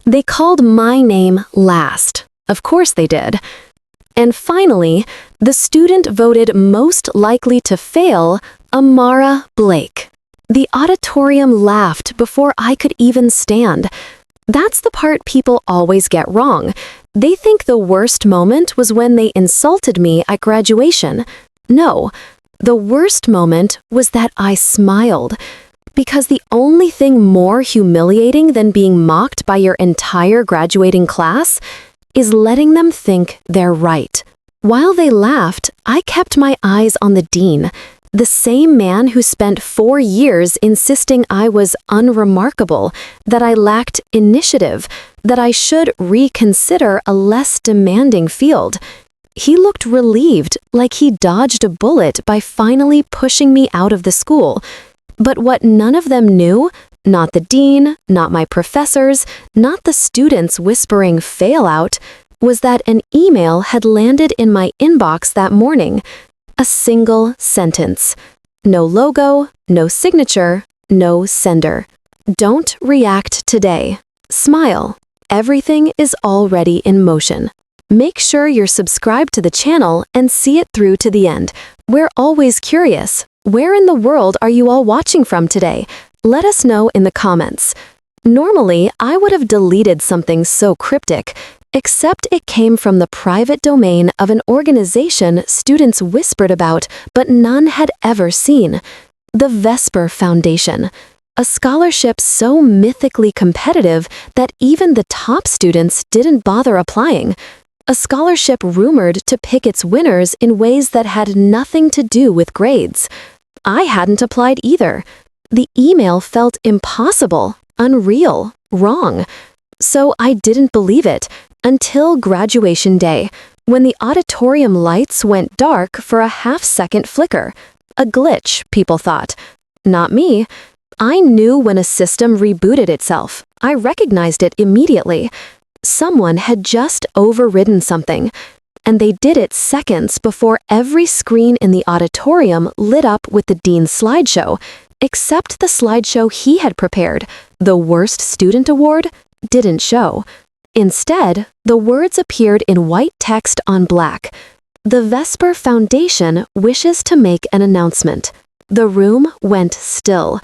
They called my name last. Of course they did. And finally, the student voted most likely to fail, Amara Blake. The auditorium laughed before I could even stand. That's the part people always get wrong. They think the worst moment was when they insulted me at graduation. No, the worst moment was that I smiled. Because the only thing more humiliating than being mocked by your entire graduating class is letting them think they're right. While they laughed, I kept my eyes on the dean, the same man who spent 4 years insisting I was unremarkable, that I lacked initiative, that I should reconsider a less demanding field. He looked relieved, like he dodged a bullet by finally pushing me out of the school. But what none of them knew, not the dean, not my professors, not the students whispering fail out, was that an email had landed in my inbox that morning. A single sentence. No logo, no signature, no sender. Don't react today. Smile. Everything is already in motion. Make sure you're subscribed to the channel and see it through to the end. We're always curious. Where in the world are you all watching from today? Let us know in the comments. Normally, I would have deleted something so cryptic, except it came from the private domain of an organization students whispered about but none had ever seen. The Vesper Foundation. A scholarship so mythically competitive that even the top students didn't bother applying. A scholarship rumored to pick its winners in ways that had nothing to do with grades. I hadn't applied either. The email felt impossible, unreal, wrong. So I didn't believe it until graduation day, when the auditorium lights went dark for a half-second flicker. A glitch, people thought. Not me. I knew when a system rebooted itself. I recognized it immediately. Someone had just overridden something. And they did it seconds before every screen in the auditorium lit up with the dean's slideshow, except the slideshow he had prepared, the Worst Student Award, didn't show. Instead, the words appeared in white text on black. The Vesper Foundation wishes to make an announcement. The room went still.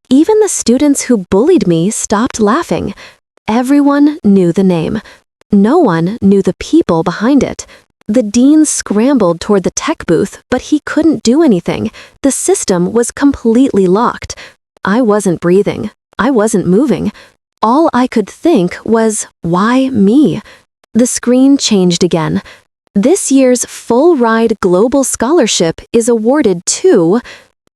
Even the students who bullied me stopped laughing. Everyone knew the name. No one knew the people behind it. The dean scrambled toward the tech booth, but he couldn't do anything. The system was completely locked. I wasn't breathing. I wasn't moving. All I could think was, why me? The screen changed again. This year's full-ride global scholarship is awarded to...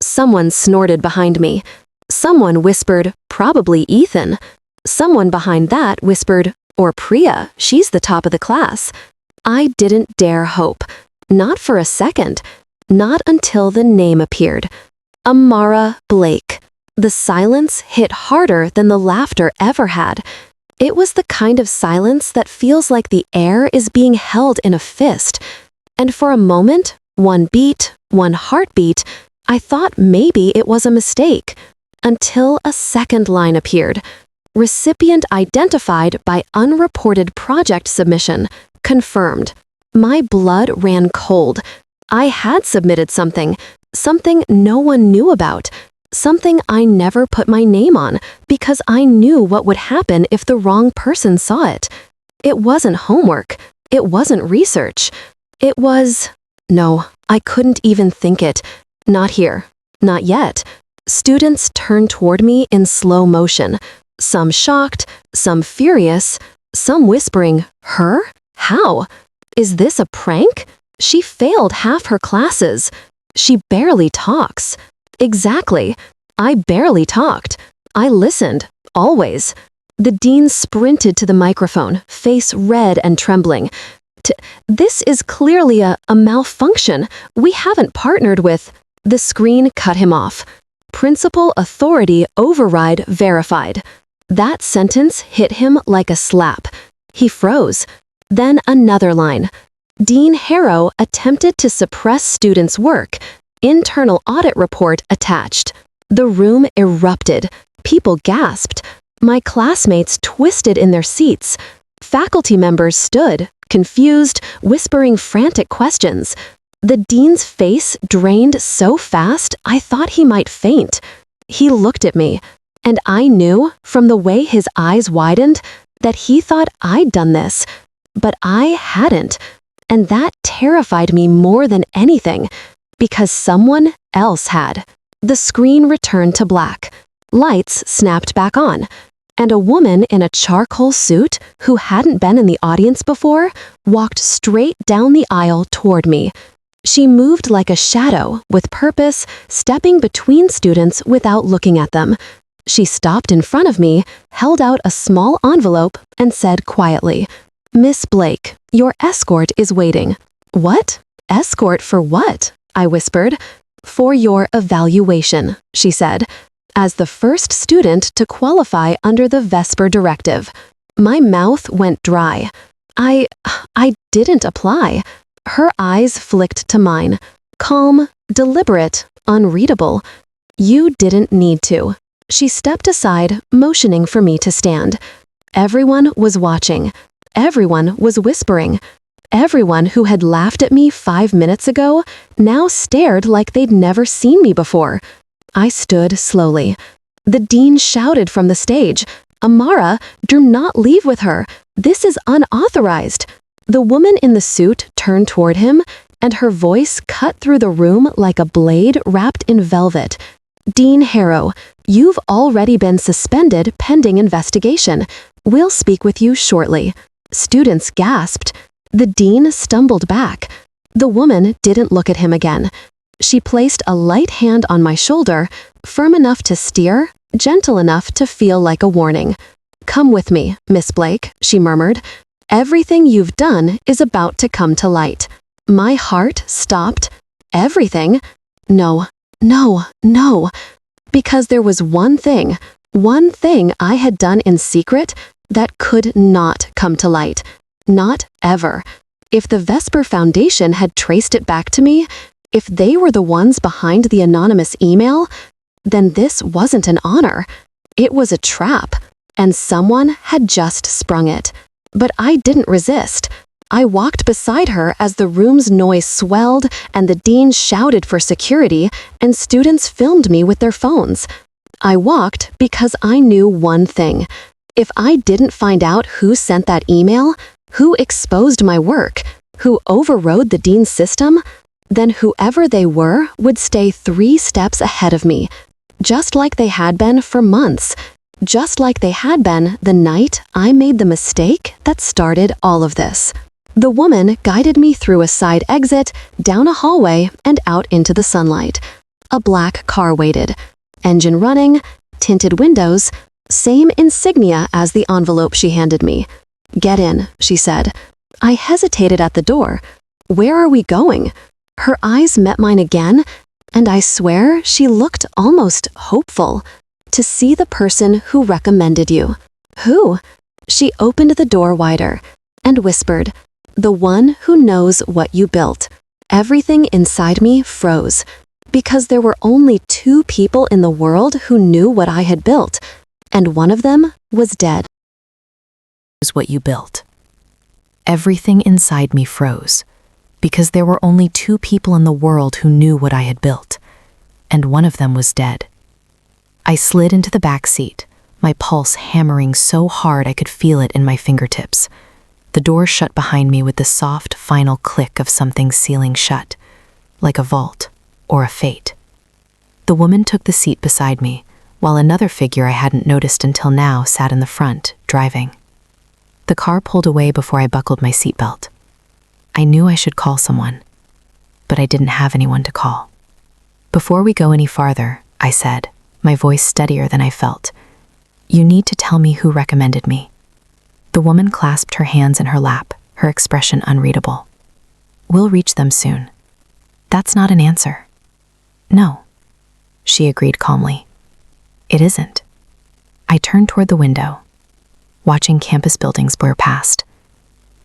Someone snorted behind me. Someone whispered, probably Ethan. Someone behind that whispered, or Priya, she's the top of the class. I didn't dare hope. Not for a second. Not until the name appeared. Amara Blake. The silence hit harder than the laughter ever had. It was the kind of silence that feels like the air is being held in a fist. And for a moment, one beat, one heartbeat, I thought maybe it was a mistake. Until a second line appeared. Recipient identified by unreported project submission. Confirmed. My blood ran cold. I had submitted something no one knew about, something I never put my name on because I knew what would happen if the wrong person saw it. It wasn't homework. It wasn't research. It was... No, I couldn't even think it. Not here. Not yet. Students turned toward me in slow motion. Some shocked, some furious, some whispering, her? How? Is this a prank? She failed half her classes. She barely talks. Exactly. I barely talked. I listened. Always. The dean sprinted to the microphone, face red and trembling. This is clearly a malfunction. We haven't partnered with... The screen cut him off. Principal authority override verified. That sentence hit him like a slap. He froze. Then another line. Dean Harrow attempted to suppress students' work. Internal audit report attached. The room erupted. People gasped. My classmates twisted in their seats. Faculty members stood, confused, whispering frantic questions. The dean's face drained so fast I thought he might faint. He looked at me, and I knew, from the way his eyes widened, that he thought I'd done this. But I hadn't, and that terrified me more than anything, because someone else had. The screen returned to black. Lights snapped back on, and a woman in a charcoal suit, who hadn't been in the audience before, walked straight down the aisle toward me. She moved like a shadow, with purpose, stepping between students without looking at them. She stopped in front of me, held out a small envelope, and said quietly, "Miss Blake, your escort is waiting." "What? Escort for what?" I whispered. "For your evaluation," she said, as the first student to qualify under the Vesper Directive. My mouth went dry. I didn't apply. Her eyes flicked to mine. Calm, deliberate, unreadable. "You didn't need to." She stepped aside, motioning for me to stand. Everyone was watching. Everyone was whispering. Everyone who had laughed at me 5 minutes ago now stared like they'd never seen me before. I stood slowly. The dean shouted from the stage, "Amara, do not leave with her. This is unauthorized." The woman in the suit turned toward him, and her voice cut through the room like a blade wrapped in velvet. "Dean Harrow, you've already been suspended pending investigation. We'll speak with you shortly." Students gasped. The dean stumbled back. The woman didn't look at him again. She placed a light hand on my shoulder, firm enough to steer, gentle enough to feel like a warning. "Come with me, Miss Blake," she murmured. "Everything you've done is about to come to light." My heart stopped. Everything? No, no, no. Because there was one thing I had done in secret that could not come to light. Not ever. If the Vesper Foundation had traced it back to me, if they were the ones behind the anonymous email, then this wasn't an honor. It was a trap, and someone had just sprung it. But I didn't resist. I walked beside her as the room's noise swelled and the dean shouted for security and students filmed me with their phones. I walked because I knew one thing. If I didn't find out who sent that email, who exposed my work, who overrode the dean's system, then whoever they were would stay 3 steps ahead of me, just like they had been for months, just like they had been the night I made the mistake that started all of this. The woman guided me through a side exit, down a hallway, and out into the sunlight. A black car waited. Engine running, tinted windows, same insignia as the envelope she handed me. "Get in," she said. I hesitated at the door. "Where are we going?" Her eyes met mine again, and I swear she looked almost hopeful. "To see the person who recommended you." "Who?" She opened the door wider and whispered, "The one who knows what you built." Everything inside me froze, because there were only 2 people in the world who knew what I had built, and one of them was dead. What you built. Everything inside me froze, because there were only 2 people in the world who knew what I had built, and one of them was dead. I slid into the back seat, my pulse hammering so hard I could feel it in my fingertips. The door shut behind me with the soft, final click of something sealing shut, like a vault or a fate. The woman took the seat beside me, while another figure I hadn't noticed until now sat in the front, driving. The car pulled away before I buckled my seatbelt. I knew I should call someone, but I didn't have anyone to call. "Before we go any farther," I said, my voice steadier than I felt, "you need to tell me who recommended me." The woman clasped her hands in her lap, her expression unreadable. "We'll reach them soon." "That's not an answer." "No," she agreed calmly. "It isn't." I turned toward the window, watching campus buildings blur past.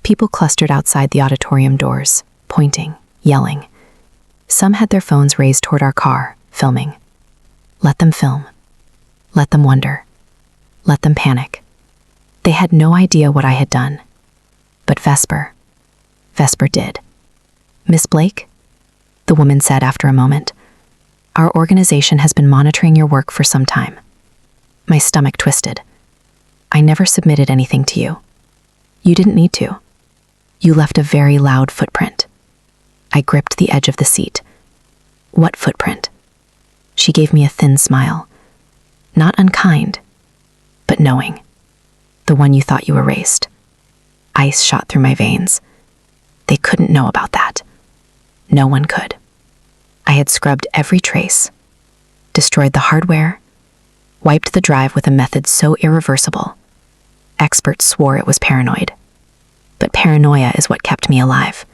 People clustered outside the auditorium doors, pointing, yelling. Some had their phones raised toward our car, filming. Let them film. Let them wonder. let them panic. They had no idea what I had done. But Vesper did. Miss Blake, the woman said after a moment, our organization has been monitoring your work for some time. My stomach twisted. I never submitted anything to you. You didn't need to. You left a very loud footprint. I gripped the edge of the seat. What footprint? She gave me a thin smile. Not unkind, but knowing. The one you thought you erased. Ice shot through my veins. They couldn't know about that. No one could. I had scrubbed every trace, destroyed the hardware, wiped the drive with a method so irreversible. Experts swore it was paranoid. But paranoia is what kept me alive.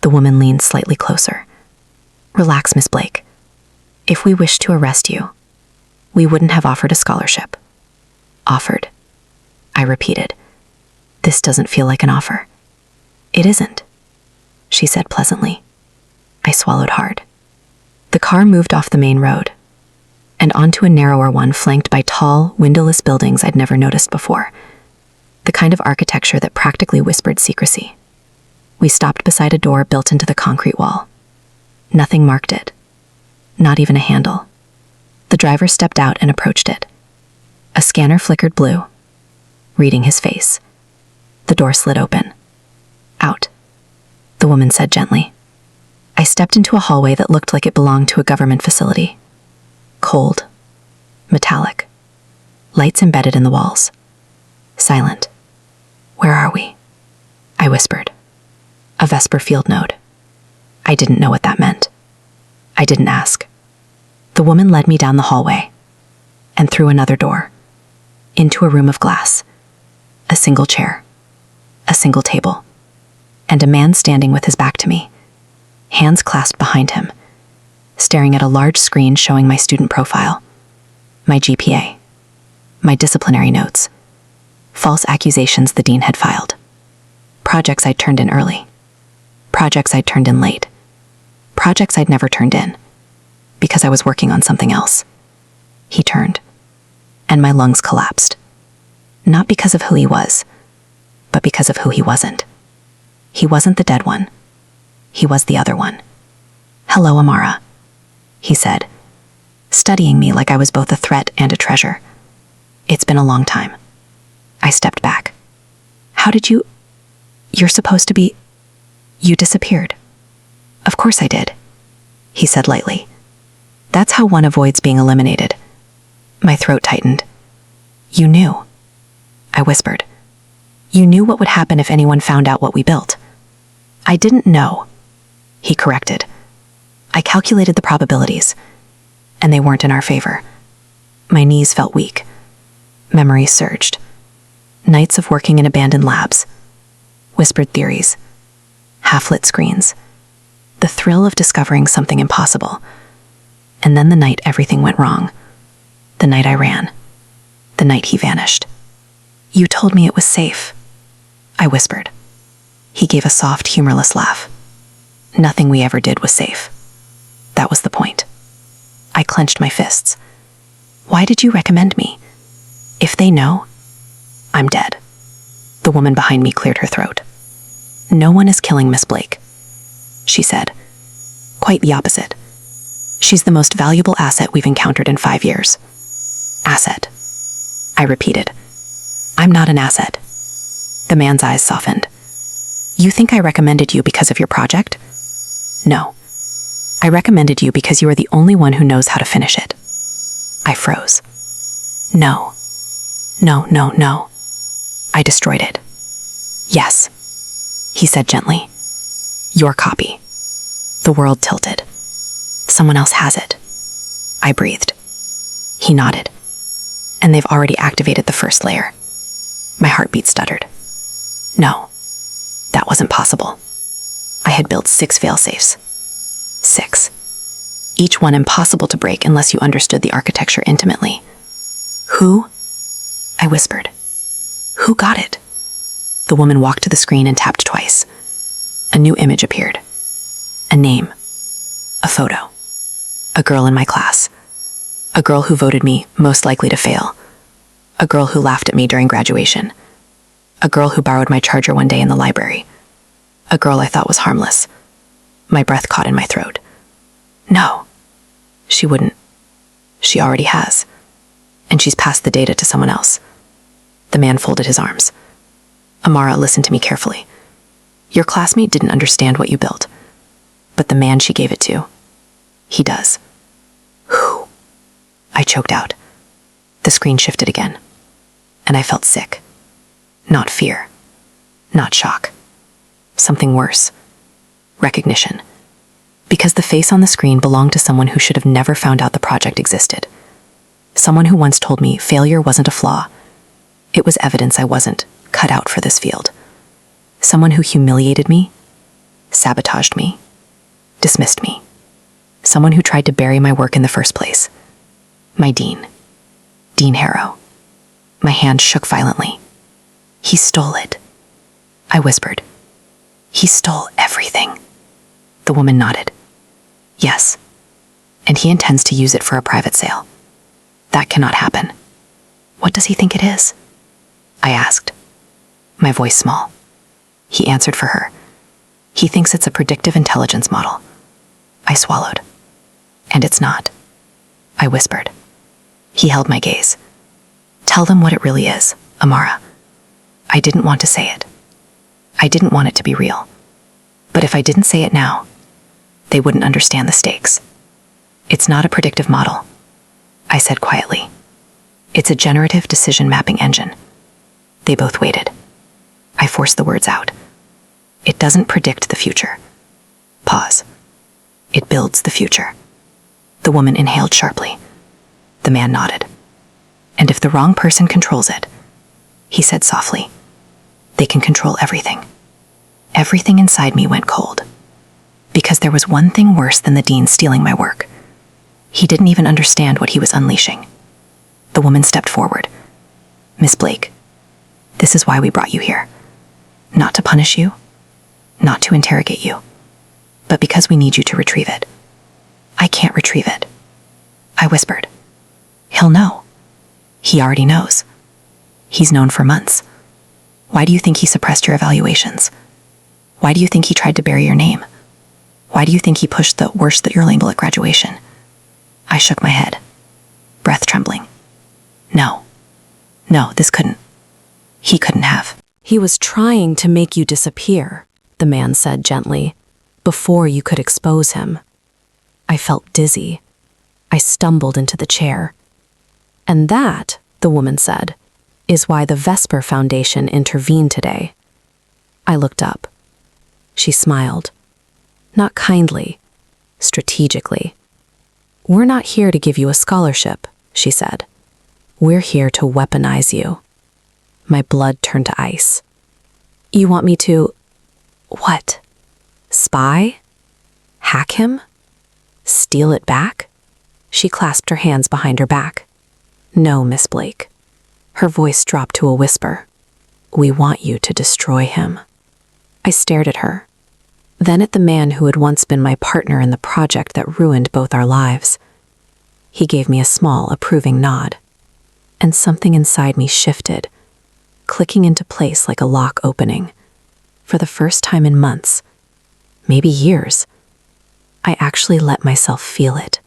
The woman leaned slightly closer. Relax, Miss Blake. If we wished to arrest you, we wouldn't have offered a scholarship. Offered. I repeated. This doesn't feel like an offer. It isn't, she said pleasantly. I swallowed hard. The car moved off the main road and onto a narrower one flanked by tall, windowless buildings I'd never noticed before. The kind of architecture that practically whispered secrecy. We stopped beside a door built into the concrete wall. Nothing marked it. Not even a handle. The driver stepped out and approached it. A scanner flickered blue, reading his face. The door slid open. Out, the woman said gently. I stepped into a hallway that looked like it belonged to a government facility. Cold. Metallic. Lights embedded in the walls. Silent. Where are we? I whispered. A Vesper field node. I didn't know what that meant. I didn't ask. The woman led me down the hallway and through another door, into a room of glass. A single chair, a single table, and a man standing with his back to me, hands clasped behind him, staring at a large screen showing my student profile, my GPA, my disciplinary notes, false accusations the dean had filed, projects I'd turned in early, projects I'd turned in late, projects I'd never turned in, because I was working on something else. He turned, and my lungs collapsed. Not because of who he was, but because of who he wasn't. He wasn't the dead one. He was the other one. Hello, Amara, he said, studying me like I was both a threat and a treasure. It's been a long time. I stepped back. How did you... You're supposed to be... You disappeared. Of course I did, he said lightly. That's how one avoids being eliminated. My throat tightened. You knew, I whispered. You knew what would happen if anyone found out what we built. I didn't know, he corrected. I calculated the probabilities, and they weren't in our favor. My knees felt weak. Memories surged. Nights of working in abandoned labs, whispered theories, half-lit screens, the thrill of discovering something impossible. And then the night everything went wrong. The night I ran. The night he vanished. You told me it was safe, I whispered. He gave a soft, humorless laugh. Nothing we ever did was safe. That was the point. I clenched my fists. Why did you recommend me? If they know, I'm dead. The woman behind me cleared her throat. No one is killing Miss Blake, she said. Quite the opposite. She's the most valuable asset we've encountered in 5 years. Asset, I repeated. I'm not an asset. The man's eyes softened. You think I recommended you because of your project? No. I recommended you because you are the only one who knows how to finish it. I froze. No. No, no, no. I destroyed it. Yes, he said gently. Your copy. The world tilted. Someone else has it. I breathed. He nodded. And they've already activated the first layer. My heartbeat stuttered. No, that wasn't possible. I had built 6 failsafes. 6. Each one impossible to break unless you understood the architecture intimately. Who? I whispered. Who got it? The woman walked to the screen and tapped twice. A new image appeared. A name. A photo. A girl in my class. A girl who voted me most likely to fail. A A girl who laughed at me during graduation. A girl who borrowed my charger one day in the library. A girl I thought was harmless. My breath caught in my throat. No, she wouldn't. She already has. And she's passed the data to someone else. The man folded his arms. Amara, listened to me carefully. Your classmate didn't understand what you built, but the man she gave it to, he does. Who? I choked out. The screen shifted again, and I felt sick. Not fear, not shock. Something worse. Recognition. Because the face on the screen belonged to someone who should have never found out the project existed. Someone who once told me failure wasn't a flaw. It was evidence I wasn't cut out for this field. Someone who humiliated me, sabotaged me, dismissed me. Someone who tried to bury my work in the first place. My dean, Dean Harrow. My hand shook violently. He stole it. I whispered. He stole everything. The woman nodded. Yes, and he intends to use it for a private sale. That cannot happen. What does he think it is? I asked, my voice small. He answered for her. He thinks it's a predictive intelligence model. I swallowed. And it's not. I whispered. He held my gaze. Tell them what it really is, Amara. I didn't want to say it. I didn't want it to be real. But if I didn't say it now, they wouldn't understand the stakes. It's not a predictive model, I said quietly. It's a generative decision mapping engine. They both waited. I forced the words out. It doesn't predict the future. Pause. It builds the future. The woman inhaled sharply. The man nodded. And if the wrong person controls it, he said softly, they can control everything. Everything inside me went cold. Because there was one thing worse than the dean stealing my work. He didn't even understand what he was unleashing. The woman stepped forward. Miss Blake, this is why we brought you here. Not to punish you, not to interrogate you, but because we need you to retrieve it. I can't retrieve it. I whispered. He'll know. He already knows. He's known for months. Why do you think he suppressed your evaluations? Why do you think he tried to bury your name? Why do you think he pushed the worst at your label at graduation? I shook my head, breath trembling. No, this couldn't. He couldn't have. He was trying to make you disappear, the man said gently, before you could expose him. I felt dizzy. I stumbled into the chair. And that, the woman said, is why the Vesper Foundation intervened today. I looked up. She smiled. Not kindly, strategically. We're not here to give you a scholarship, she said. We're here to weaponize you. My blood turned to ice. You want me to... what? Spy? Hack him? Steal it back? She clasped her hands behind her back. No, Miss Blake. Her voice dropped to a whisper. We want you to destroy him. I stared at her, then at the man who had once been my partner in the project that ruined both our lives. He gave me a small, approving nod, and something inside me shifted, clicking into place like a lock opening. For the first time in months, maybe years, I actually let myself feel it.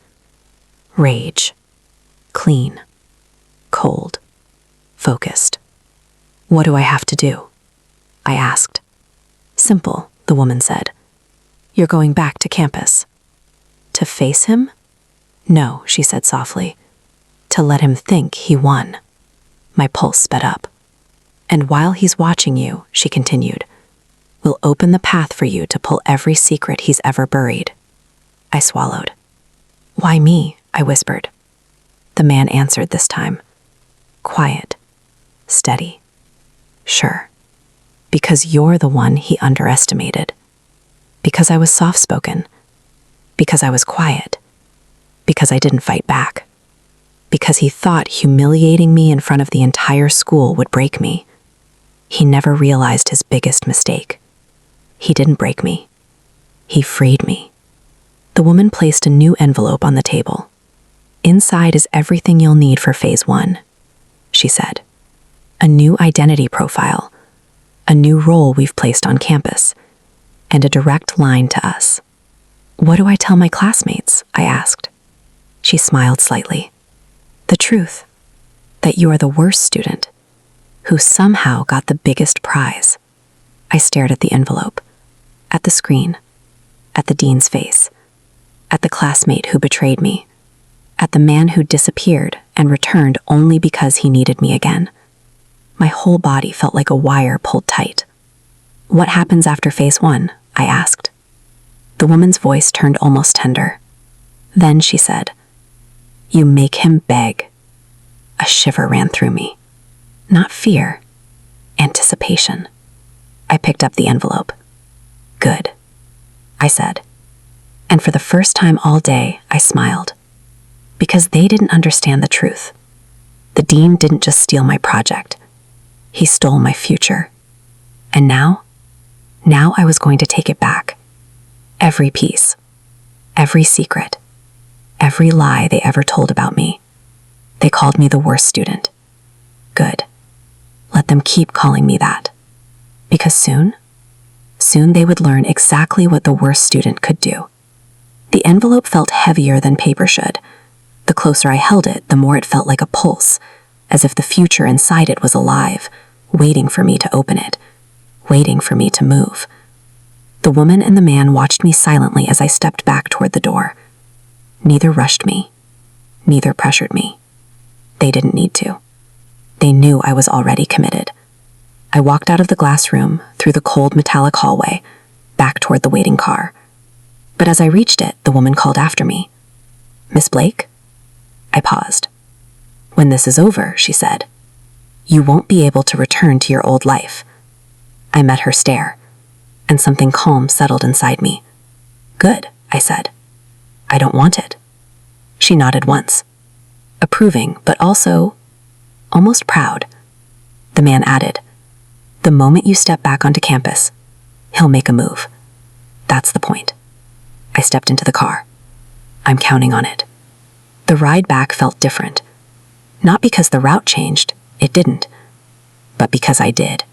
Rage. Clean. Cold. Focused. What do I have to do? I asked. Simple, the woman said. You're going back to campus. To face him? No, she said softly. To let him think he won. My pulse sped up. And while he's watching you, she continued, we'll open the path for you to pull every secret he's ever buried. I swallowed. Why me? I whispered. The man answered this time. Quiet. Steady. Sure. Because you're the one he underestimated. Because I was soft-spoken. Because I was quiet. Because I didn't fight back. Because he thought humiliating me in front of the entire school would break me. He never realized his biggest mistake. He didn't break me. He freed me. The woman placed a new envelope on the table. Inside is everything you'll need for phase 1, she said. A new identity profile, a new role we've placed on campus, and a direct line to us. "What do I tell my classmates?" I asked. She smiled slightly. "The truth, that you are the worst student, who somehow got the biggest prize." I stared at the envelope, at the screen, at the dean's face, at the classmate who betrayed me, at the man who disappeared and returned only because he needed me again. My whole body felt like a wire pulled tight. "What happens after phase 1? I asked. The woman's voice turned almost tender. Then she said, "You make him beg." A shiver ran through me. Not fear, anticipation. I picked up the envelope. "Good," I said. And for the first time all day, I smiled. Because they didn't understand the truth. The dean didn't just steal my project. He stole my future. And now I was going to take it back. Every piece, every secret, every lie they ever told about me. They called me the worst student. Good. Let them keep calling me that. Because soon they would learn exactly what the worst student could do. The envelope felt heavier than paper should. The closer I held it, the more it felt like a pulse, as if the future inside it was alive, waiting for me to open it, waiting for me to move. The woman and the man watched me silently as I stepped back toward the door. Neither rushed me, neither pressured me. They didn't need to. They knew I was already committed. I walked out of the glass room, through the cold metallic hallway, back toward the waiting car. But as I reached it, the woman called after me. "Miss Blake?" I paused. "When this is over," she said, "you won't be able to return to your old life." I met her stare, and something calm settled inside me. "Good," I said. "I don't want it." She nodded once, approving, but also almost proud. The man added, "The moment you step back onto campus, he'll make a move. That's the point." I stepped into the car. I'm counting on it. The ride back felt different. Not because the route changed, it didn't, but because I did.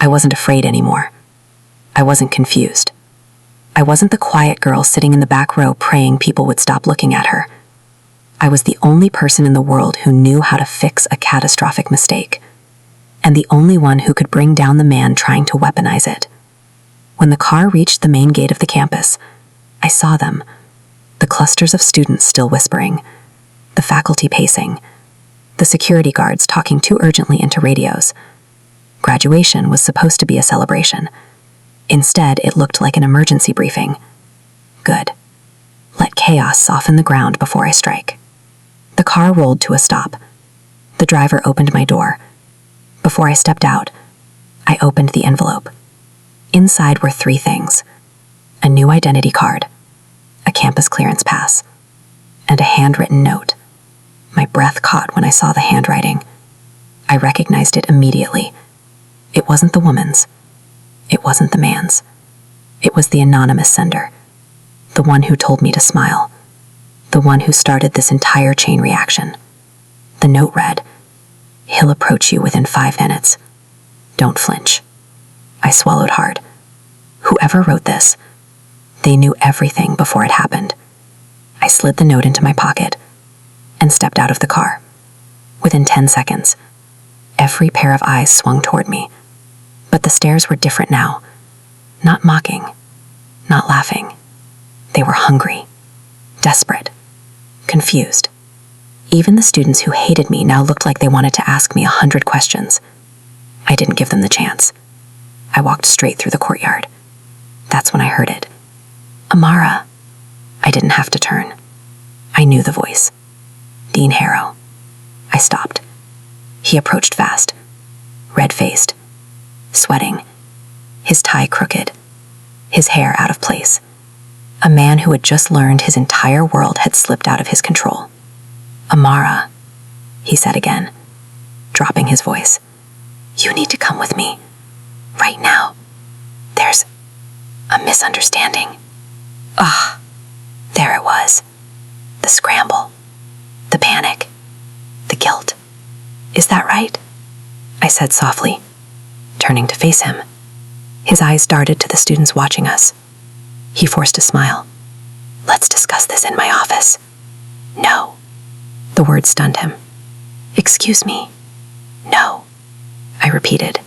I wasn't afraid anymore. I wasn't confused. I wasn't the quiet girl sitting in the back row praying people would stop looking at her. I was the only person in the world who knew how to fix a catastrophic mistake, and the only one who could bring down the man trying to weaponize it. When the car reached the main gate of the campus, I saw them, the clusters of students still whispering, the faculty pacing, the security guards talking too urgently into radios. Graduation was supposed to be a celebration. Instead, it looked like an emergency briefing. Good. Let chaos soften the ground before I strike. The car rolled to a stop. The driver opened my door. Before I stepped out, I opened the envelope. Inside were 3 things: a new identity card, a campus clearance pass, and a handwritten note. My breath caught when I saw the handwriting. I recognized it immediately. It wasn't the woman's. It wasn't the man's. It was the anonymous sender, the one who told me to smile, the one who started this entire chain reaction. The note read, "He'll approach you within 5 minutes. Don't flinch." I swallowed hard. Whoever wrote this, they knew everything before it happened. I slid the note into my pocket and stepped out of the car. Within 10 seconds, every pair of eyes swung toward me, but the stares were different now. Not mocking, not laughing. They were hungry, desperate, confused. Even the students who hated me now looked like they wanted to ask me 100 questions. I didn't give them the chance. I walked straight through the courtyard. That's when I heard it. "Amara." I didn't have to turn. I knew the voice. Dean Harrow. I stopped. He approached fast, red-faced, sweating, his tie crooked, his hair out of place. A man who had just learned his entire world had slipped out of his control. "Amara," he said again, dropping his voice. "You need to come with me. Right now. There's a misunderstanding." There it was. The scramble. The panic. The guilt. "Is that right?" I I said softly, turning to face him. His eyes darted to the students watching us. He forced a smile. Let's discuss this in my office. No. The word stunned him. Excuse me. No. I repeated,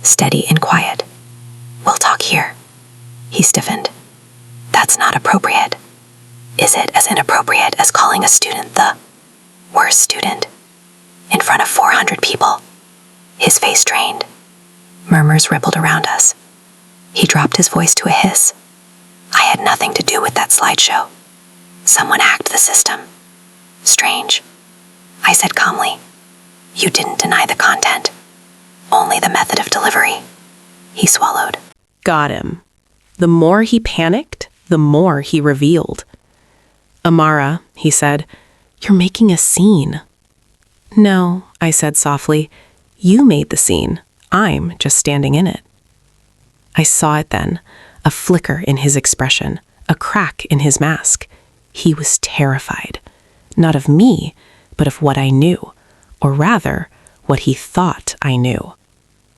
steady and quiet. We'll talk here. He stiffened. That's not appropriate. Is it as inappropriate as calling a student the worst student in front of 400 people? His face drained. Murmurs rippled around us. He dropped his voice to a hiss. I had nothing to do with that slideshow. Someone hacked the system. Strange. I said calmly. You didn't deny the content, only the method of delivery. He swallowed. Got him. The more he panicked, the more he revealed. Amara, he said, you're making a scene. No, I said softly. You made the scene. I'm just standing in it. I saw it then, a flicker in his expression, a crack in his mask. He was terrified, not of me, but of what I knew, or rather, what he thought I knew.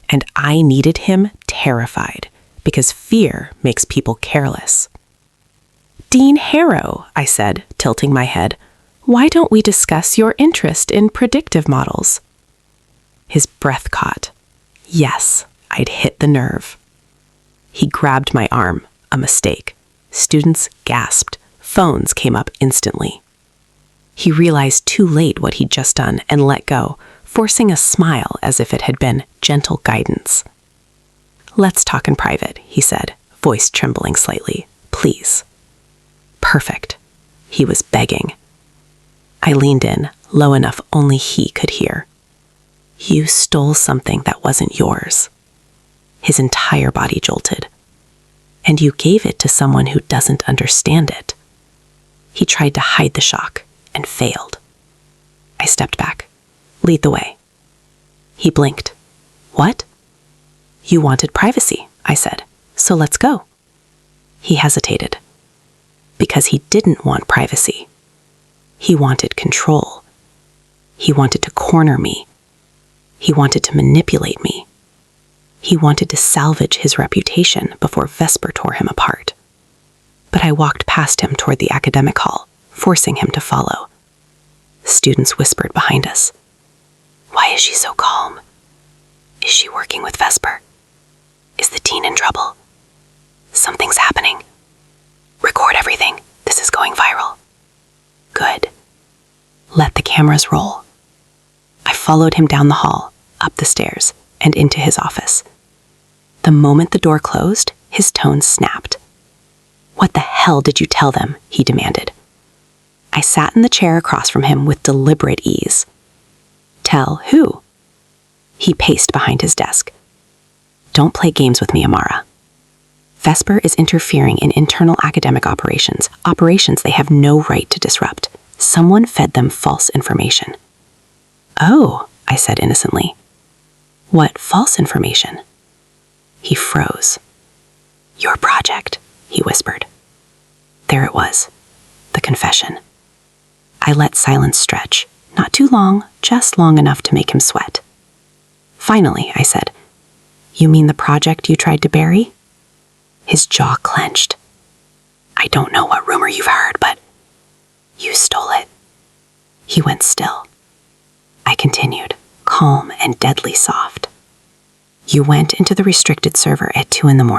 And I needed him terrified, because fear makes people careless. Dean Harrow, I said, tilting my head, why don't we discuss your interest in predictive models? His breath caught. Yes, I'd hit the nerve. He grabbed my arm, a mistake. Students gasped. Phones came up instantly. He realized too late what he'd just done and let go, forcing a smile as if it had been gentle guidance. Let's talk in private, he said, voice trembling slightly. Please. Perfect. He was begging. I leaned in, low enough only he could hear. You stole something that wasn't yours. His entire body jolted. And you gave it to someone who doesn't understand it. He tried to hide the shock and failed. I stepped back. Lead the way. He blinked. What? You wanted privacy, I said, so let's go. He hesitated. Because he didn't want privacy. He wanted control. He wanted to corner me. He wanted to manipulate me. He wanted to salvage his reputation before Vesper tore him apart. But I walked past him toward the academic hall, forcing him to follow. Students whispered behind us. Why is she so calm? Is she working with Vesper? Is the teen in trouble? Something's happening. Record everything. This is going viral. Good. Let the cameras roll. I followed him down the hall, up the stairs, and into his office. The moment the door closed, his tone snapped. What the hell did you tell them? He demanded. I sat in the chair across from him with deliberate ease. Tell who? He paced behind his desk. Don't play games with me, Amara. Vesper is interfering in internal academic operations they have no right to disrupt. Someone fed them false information. Oh, I said innocently. What false information? He froze. Your project, he whispered. There it was, the confession. I let silence stretch, not too long, just long enough to make him sweat. Finally, I said, you mean the project you tried to bury? His jaw clenched. I don't know what rumor you've heard, but you stole it. He went still. I continued, calm and deadly soft. You went into the restricted server at 2 a.m.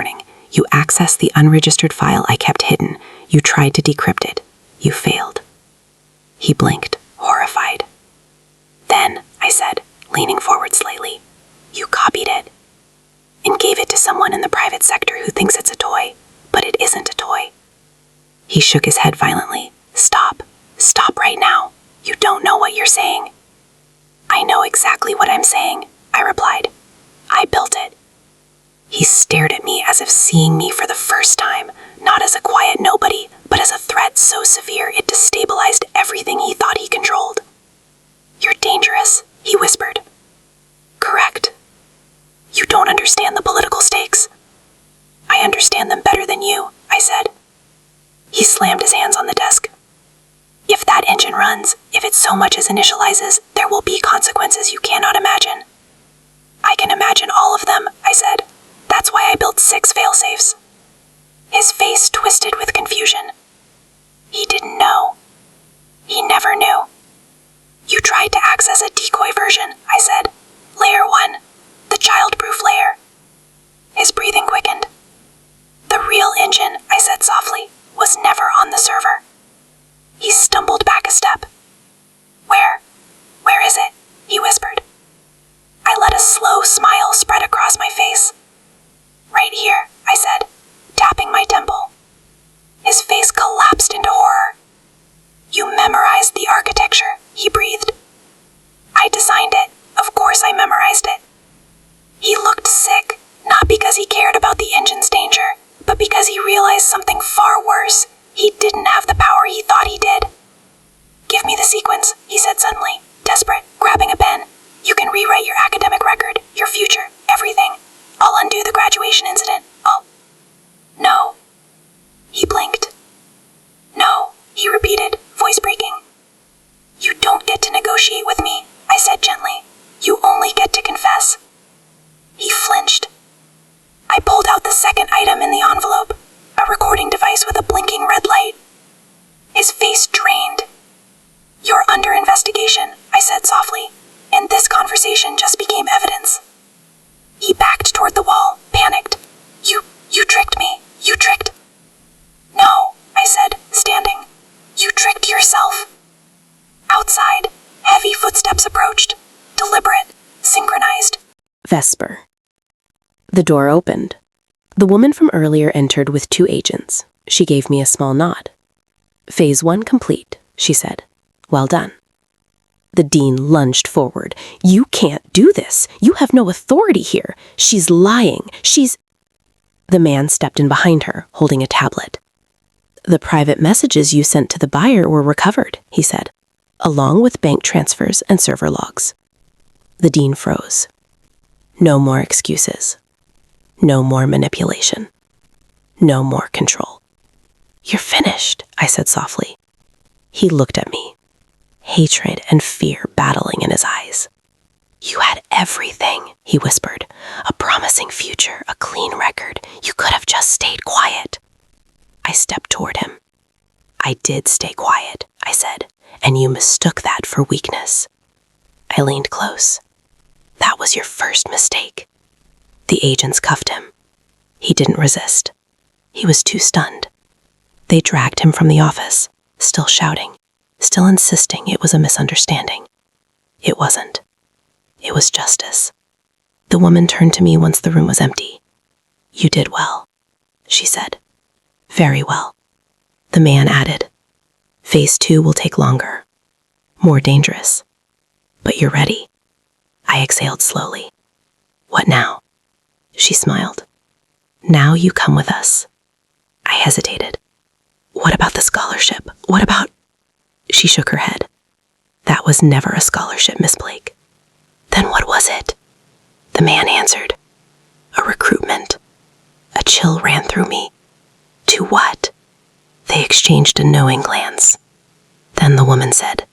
You accessed the unregistered file I kept hidden. You tried to decrypt it. You failed. He blinked, horrified. Then, I said, leaning forward slightly, you copied it and gave it to someone in the private sector who thinks it's a toy, but it isn't a toy. He shook his head violently. Stop. Stop right now. You don't know what you're saying. I know exactly what I'm saying, I replied. I built it. He stared at me as if seeing me for the first time, not as a quiet nobody, but as a threat so severe it destabilized everything he thought he controlled. You're dangerous, he whispered. Correct. You don't understand the political stakes. I understand them better than you, I said. He slammed his hands on the desk. If that engine runs, if it so much as initializes, there will be consequences you cannot imagine. I can imagine all of them, I said. That's why I built 6 failsafes. His face twisted with confusion. He didn't know. He never knew. You tried to access a decoy version, I said. Layer 1, the childproof layer. His breathing quickened. The real engine, I said softly, was never on the server. He stumbled back a step. Where is it? He whispered. I let a slow smile spread across my face. Right here, I said, tapping my temple. His face collapsed into horror. You memorized the architecture, he breathed. I designed it. Of course I memorized it. He looked sick, not because he cared about the engine's danger, but because he realized something far worse. He didn't have the power he thought he did. Give me the sequence, he said suddenly, desperate, grabbing a pen. You can rewrite your academic record, your future, everything. I'll undo the graduation incident. No. He blinked. No, he repeated, voice breaking. You don't get to negotiate with me, I said gently. You only get to confess. He flinched. I pulled out the second item in the envelope, a recording device with a blinking red light. His face drained. You're under investigation, I said softly, and this conversation just became evidence. He backed toward the wall, panicked. You tricked me. You tricked. No, I said, standing. You tricked yourself. Outside, heavy footsteps approached, deliberate, synchronized. Vesper. The door opened. The woman from earlier entered with 2 agents. She gave me a small nod. Phase 1 complete, she said. Well done. The dean lunged forward. You can't do this. You have no authority here. She's lying. The man stepped in behind her, holding a tablet. The private messages you sent to the buyer were recovered, he said, along with bank transfers and server logs. The dean froze. No more excuses. No more manipulation. No more control. You're finished, I said softly. He looked at me, hatred and fear battling in his eyes. You had everything, he whispered. A promising future, a clean record. You could have just stayed quiet. I stepped toward him. I did stay quiet, I said, and you mistook that for weakness. I leaned close. That was your first mistake. The agents cuffed him. He didn't resist. He was too stunned. They dragged him from the office, still shouting, still insisting it was a misunderstanding. It wasn't. It was justice. The woman turned to me once the room was empty. You did well, she said. Very well. The man added, Phase 2 will take longer, more dangerous. But you're ready. I exhaled slowly. What now? She smiled. Now you come with us. I hesitated. What about the scholarship? What about... She shook her head. That was never a scholarship, Miss Blake. Then what was it? The man answered. A recruitment. A chill ran through me. To what? They exchanged a knowing glance. Then the woman said,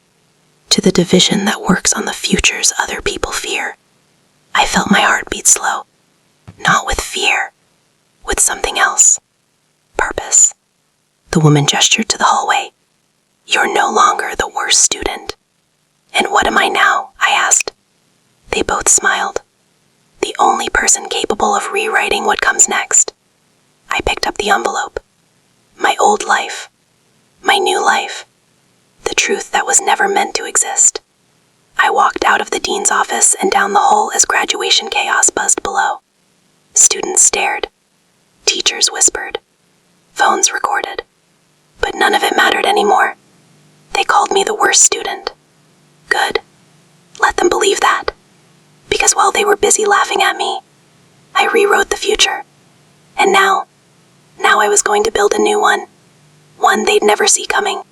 to the division that works on the futures other people fear. I felt my heart beat slow. Not with fear, with something else. Purpose. The woman gestured to the hallway. You're no longer the worst student. And what am I now? I asked. They both smiled. The only person capable of rewriting what comes next. I picked up the envelope. My old life. My new life. The truth that was never meant to exist. I walked out of the dean's office and down the hall as graduation chaos buzzed below. Students stared. Teachers whispered. Phones recorded. But none of it mattered anymore. They called me the worst student. Good. Let them believe that. Because while they were busy laughing at me, I rewrote the future. And now I was going to build a new one. One they'd never see coming.